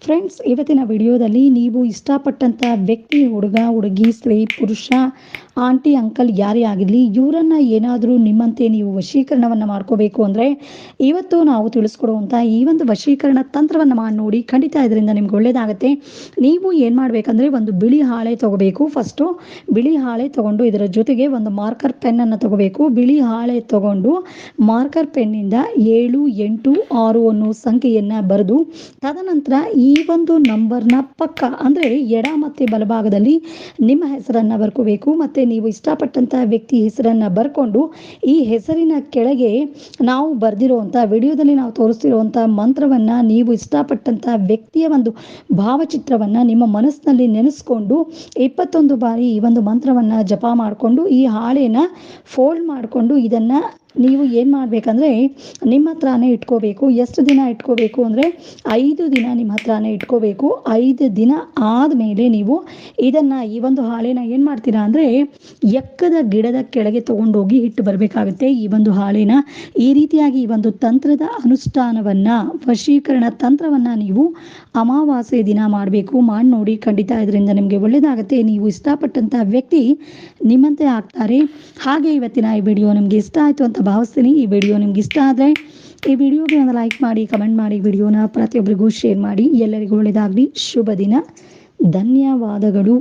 Friends, ಇವತ್ತಿನ ವಿಡಿಯೋದಲ್ಲಿ ನೀವು ಇಷ್ಟಪಟ್ಟಂಥ ವ್ಯಕ್ತಿ, ಹುಡುಗ ಹುಡುಗಿ, ಸ್ತ್ರೀ ಪುರುಷ, ಆಂಟಿ ಅಂಕಲ್ ಯಾರೇ ಆಗಿರಲಿ, ಇವರನ್ನು ಏನಾದರೂ ನಿಮ್ಮಂತೆ ನೀವು ವಶೀಕರಣವನ್ನು ಮಾಡ್ಕೋಬೇಕು ಅಂದರೆ ಇವತ್ತು ನಾವು ತಿಳಿಸ್ಕೊಡುವಂಥ ಈ ಒಂದು ವಶೀಕರಣ ತಂತ್ರವನ್ನು ಮಾಡಿ ನೋಡಿ. ಖಂಡಿತ ಇದರಿಂದ ನಿಮ್ಗೆ ಒಳ್ಳೆಯದಾಗುತ್ತೆ. ನೀವು ಏನು ಮಾಡಬೇಕಂದ್ರೆ ಒಂದು ಬಿಳಿ ಹಾಳೆ ತಗೋಬೇಕು. ಫಸ್ಟು ಬಿಳಿ ಹಾಳೆ ತಗೊಂಡು ಇದರ ಜೊತೆಗೆ ಒಂದು ಮಾರ್ಕರ್ ಪೆನ್ನನ್ನು ತಗೋಬೇಕು. ಬಿಳಿ ಹಾಳೆ ತಗೊಂಡು ಮಾರ್ಕರ್ ಪೆನ್ನಿಂದ 7, 8, 6 ಅನ್ನೋ ಸಂಖ್ಯೆಯನ್ನು ಬರೆದು ತದನಂತರ ಈ ಒಂದು ನಂಬರ್ನ ಪಕ್ಕ ಅಂದರೆ ಎಡ ಮತ್ತು ಬಲಭಾಗದಲ್ಲಿ ನಿಮ್ಮ ಹೆಸರನ್ನು ಬರ್ಕೋಬೇಕು. ಮತ್ತು ನೀವು ಇಷ್ಟಪಟ್ಟಂಥ ವ್ಯಕ್ತಿ ಹೆಸರನ್ನು ಬರ್ಕೊಂಡು ಈ ಹೆಸರಿನ ಕೆಳಗೆ ನಾವು ಬರೆದಿರುವಂಥ ವಿಡಿಯೋದಲ್ಲಿ ನಾವು ತೋರಿಸ್ತಿರುವಂಥ ಮಂತ್ರವನ್ನು, ನೀವು ಇಷ್ಟಪಟ್ಟಂಥ ವ್ಯಕ್ತಿಯ ಒಂದು ಭಾವಚಿತ್ರವನ್ನು ನಿಮ್ಮ ಮನಸ್ಸಿನಲ್ಲಿ ನೆನೆಸ್ಕೊಂಡು 21 ಬಾರಿ ಈ ಒಂದು ಮಂತ್ರವನ್ನು ಜಪ ಮಾಡಿಕೊಂಡು ಈ ಹಾಳೆನ ಫೋಲ್ಡ್ ಮಾಡಿಕೊಂಡು ಇದನ್ನು ನೀವು ಏನು ಮಾಡಬೇಕಂದ್ರೆ ನಿಮ್ಮ ಹತ್ರನೇ ಇಟ್ಕೋಬೇಕು. ಎಷ್ಟು ದಿನ ಇಟ್ಕೋಬೇಕು ಅಂದರೆ 5 ದಿನ ನಿಮ್ಮ ಹತ್ರನೇ ಇಟ್ಕೋಬೇಕು. 5 ದಿನ ಆದಮೇಲೆ ನೀವು ಇದನ್ನು ಈ ಒಂದು ಹಾಳೆನ ಏನು ಮಾಡ್ತೀರಾ ಅಂದರೆ ಎಕ್ಕದ ಗಿಡದ ಕೆಳಗೆ ತೊಗೊಂಡೋಗಿ ಇಟ್ಟು ಬರಬೇಕಾಗುತ್ತೆ. ಈ ಒಂದು ಹಾಳೆನ ಈ ರೀತಿಯಾಗಿ ಈ ಒಂದು ತಂತ್ರದ ಅನುಷ್ಠಾನವನ್ನು, ವಶೀಕರಣ ತಂತ್ರವನ್ನು ನೀವು ಅಮಾವಾಸ್ಯೆ ದಿನ ಮಾಡಬೇಕು. ಮಾಡಿ ನೋಡಿ, ಖಂಡಿತ ಇದರಿಂದ ನಿಮಗೆ ಒಳ್ಳೆಯದಾಗುತ್ತೆ. ನೀವು ಇಷ್ಟಪಟ್ಟಂಥ ವ್ಯಕ್ತಿ ನಿಮ್ಮಂತೆ ಆಗ್ತಾರೆ. ಹಾಗೆ ಇವತ್ತಿನ ಈ ವಿಡಿಯೋ ನಿಮಗೆ ಇಷ್ಟ ಆಯಿತು ಅಂತ ಭಾವಿಸ್ತೀನಿ. ಈ ವಿಡಿಯೋ ನಿಮ್ಗೆ ಇಷ್ಟ ಆದರೆ ಈ ವಿಡಿಯೋಗೆ ಒಂದು ಲೈಕ್ ಮಾಡಿ, ಕಮೆಂಟ್ ಮಾಡಿ, ವಿಡಿಯೋನ ಪ್ರತಿಯೊಬ್ಬರಿಗೂ ಶೇರ್ ಮಾಡಿ. ಎಲ್ಲರಿಗೂ ಒಳ್ಳೆಯದಾಗಲಿ. ಶುಭ ದಿನ. ಧನ್ಯವಾದಗಳು.